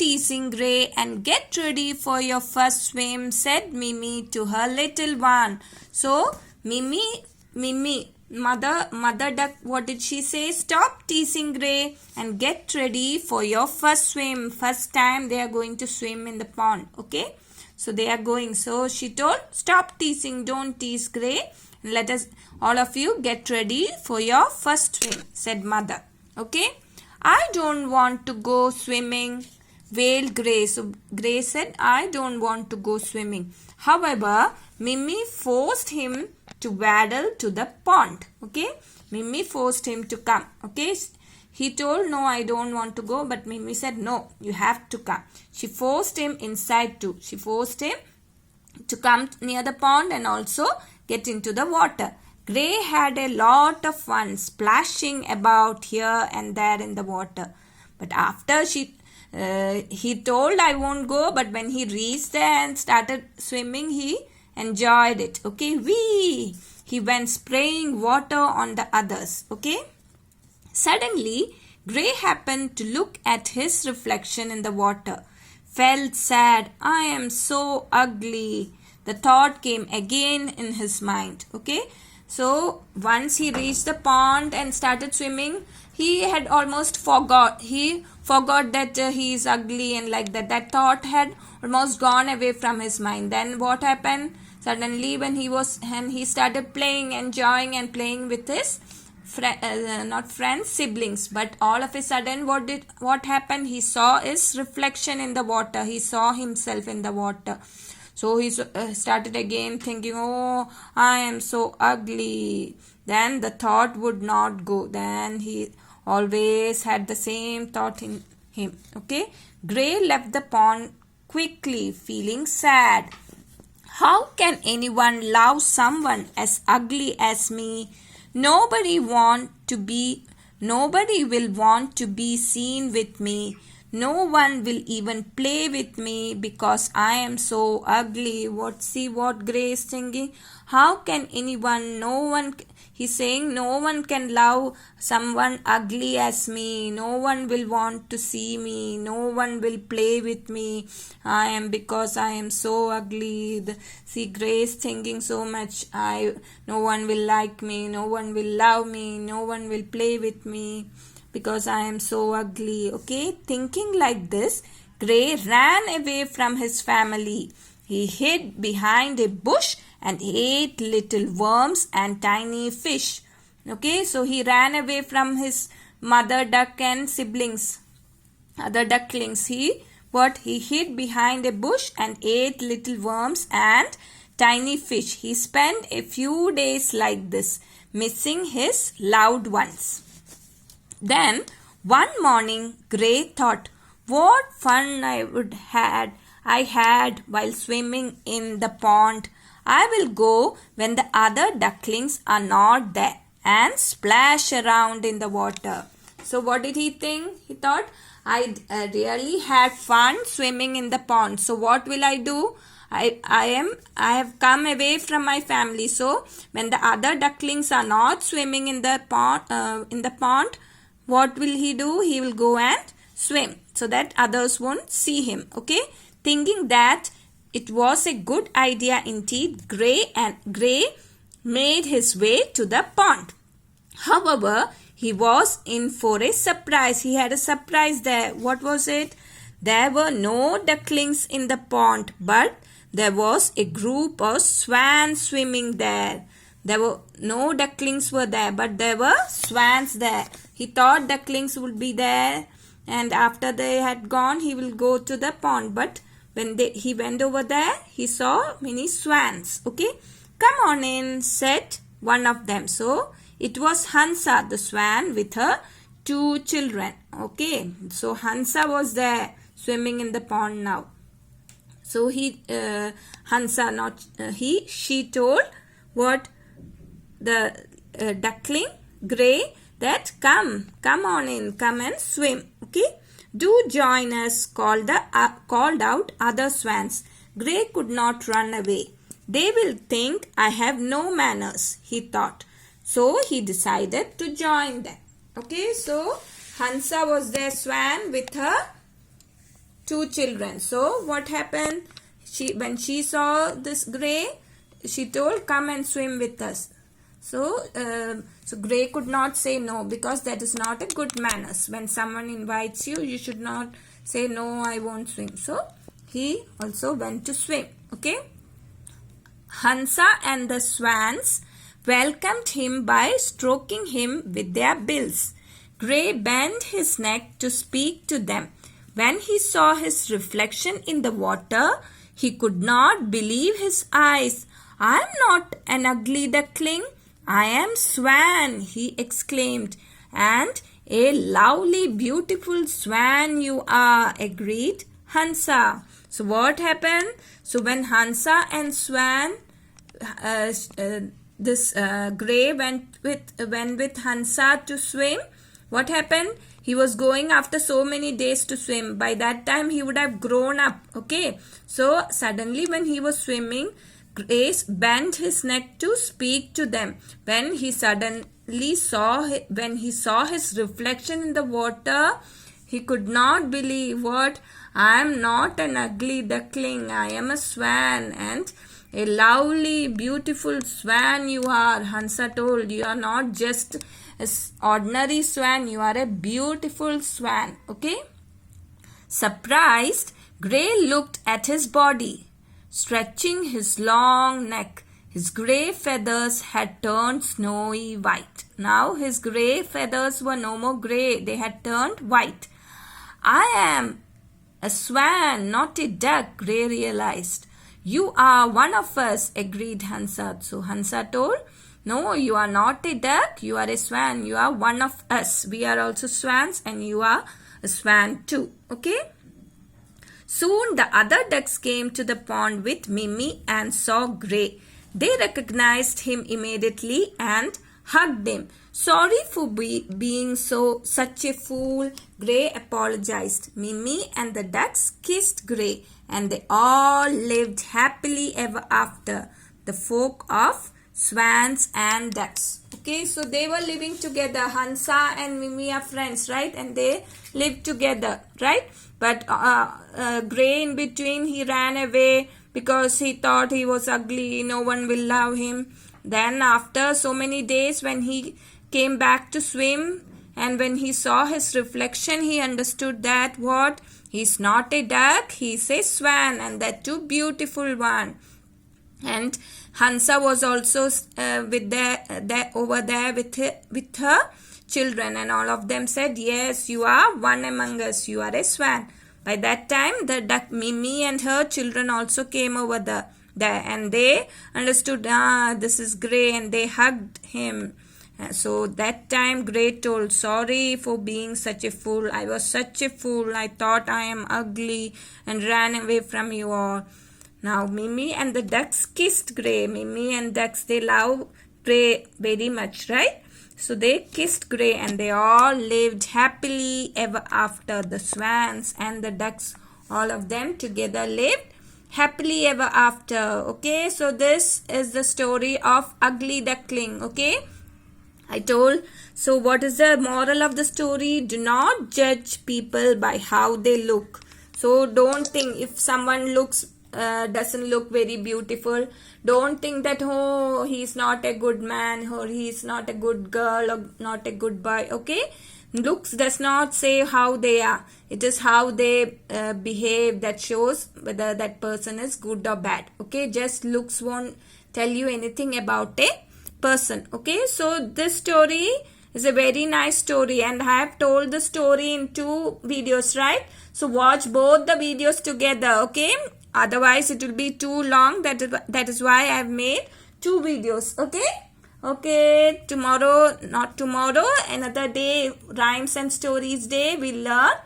teasing Grey and get ready for your first swim, said Mimi to her little one. So, Mother Duck, what did she say? Stop teasing Grey and get ready for your first swim. First time they are going to swim in the pond. Okay. So they are going. So she told, stop teasing, don't tease Grey. Let us, all of you, get ready for your first swim, said Mother. Okay. I don't want to go swimming, wailed Grey. So Grey said, I don't want to go swimming. However, Mimi forced him to waddle to the pond. Okay. Mimi forced him to come. Okay. He told, no, I don't want to go. But Mimi said, no, you have to come. She forced him inside too. She forced him to come near the pond and also get into the water. Grey had a lot of fun splashing about here and there in the water. But after he told, I won't go. But when he reached there and started swimming, he enjoyed it. Okay. Whee! He went spraying water on the others. Okay. Suddenly, Grey happened to look at his reflection in the water. Felt sad. I am so ugly. The thought came again in his mind. Okay. So, once he reached the pond and started swimming, he had almost forgot. He forgot that he is ugly and like that. That thought had almost gone away from his mind. Then what happened? Suddenly, when he started playing, enjoying and playing with his siblings, but all of a sudden what happened? He saw his reflection in the water. He saw himself in the water. So he started again thinking, oh, I am so ugly. Then the thought would not go. Then he always had the same thought in him. Okay. Grey left the pond quickly, feeling sad. How can anyone love someone as ugly as me? Nobody will want to be seen with me. No one will even play with me because I am so ugly. See what Grey is thinking? How can anyone, he's saying no one can love someone ugly as me. No one will want to see me. No one will play with me. Because I am so ugly. See, Grey is thinking so much. No one will like me. No one will love me. No one will play with me because I am so ugly. Okay, thinking like this, Grey ran away from his family. He hid behind a bush and ate little worms and tiny fish. Okay, so he ran away from his mother duck and siblings, other ducklings. He hid behind a bush and ate little worms and tiny fish. He spent a few days like this, missing his loved ones. Then one morning, Grey thought, what fun I had while swimming in the pond. I will go when the other ducklings are not there and splash around in the water. So what did he think? He thought, I really had fun swimming in the pond. So what will I do? I have come away from my family. So when the other ducklings are not swimming in the pond, what will he do? He will go and swim so that others won't see him. Okay. Thinking that it was a good idea indeed, Grey made his way to the pond. However, he was in for a surprise. He had a surprise there. What was it? There were no ducklings in the pond, but there was a group of swans swimming there. There were no ducklings were there, but there were swans there. He thought ducklings would be there, and after they had gone, he will go to the pond. But when he went over there, he saw many swans. Okay, come on in, said one of them. So it was Hansa, the swan, with her 2 children. Okay, so Hansa was there swimming in the pond now. So she told what the duckling Grey that come on in, come and swim. Okay, do join us, called out other swans. Grey could not run away. They will think I have no manners, he thought. So he decided to join them. Okay, so Hansa was their swan with her two children. So what happened? When she saw this Grey, she told, come and swim with us. So Grey could not say no, because that is not a good manners. When someone invites you, you should not say no, I won't swim. So he also went to swim. Okay. Hansa and the swans welcomed him by stroking him with their bills. Grey bent his neck to speak to them. When he saw his reflection in the water, he could not believe his eyes. I am not an ugly duckling. I am Swan, he exclaimed. And a lovely, beautiful swan you are, agreed Hansa. So what happened? So when Hansa and Swan, Grey went with Hansa to swim, what happened? He was going after so many days to swim. By that time, he would have grown up. Okay. So suddenly when he was swimming, Grey bent his neck to speak to them. When he saw his reflection in the water, he could not believe what? I am not an ugly duckling. I am a swan, and a lovely, beautiful swan you are. Hansa told, you are not just an ordinary swan. You are a beautiful swan. Okay. Surprised, Grey looked at his body. Stretching his long neck, his grey feathers had turned snowy white. Now his grey feathers were no more grey, they had turned white. I am a swan, not a duck, Grey realized. You are one of us, agreed Hansa. So Hansa told, no, you are not a duck, you are a swan, you are one of us. We are also swans and you are a swan too. Okay? Soon the other ducks came to the pond with Mimi and saw Grey. They recognized him immediately and hugged him. Sorry for being such a fool, Grey apologized. Mimi and the ducks kissed Grey, and they all lived happily ever after. The folk of swans and ducks. Okay, so they were living together. Hansa and Mimi are friends, right? And they lived together, right? But Grey in between, he ran away because he thought he was ugly. No one will love him. Then after so many days, when he came back to swim and when he saw his reflection, he understood that what? He's not a duck, he's a swan, and that too beautiful one. And Hansa was also over there with her children, and all of them said, yes, you are one among us, you are a swan. By that time, the duck Mimi and her children also came over there, and they understood, this is Grey, and they hugged him. So that time Grey told, sorry for being such a fool. I was such a fool. I thought I am ugly and ran away from you all. Now Mimi and the ducks kissed Grey. Mimi and ducks, they love Grey very much, right? So they kissed Grey and they all lived happily ever after. The swans and the ducks, all of them together lived happily ever after. Okay, so this is the story of Ugly Duckling. Okay, I told. So what is the moral of the story? Do not judge people by how they look. So don't think if someone doesn't look very beautiful, don't think that, oh, he's not a good man, or he's not a good girl, or not a good boy. Okay, looks does not say how they are. It is how they behave that shows whether that person is good or bad. Okay, just looks won't tell you anything about a person. Okay, so this story is a very nice story, and I have told the story in 2 videos, right? So watch both the videos together. Okay, otherwise it will be too long. That is why I have made 2 videos. Okay, not tomorrow, another day, rhymes and stories day, we'll learn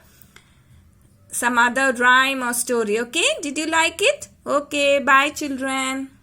some other rhyme or story. Okay, did you like it? Okay, bye children.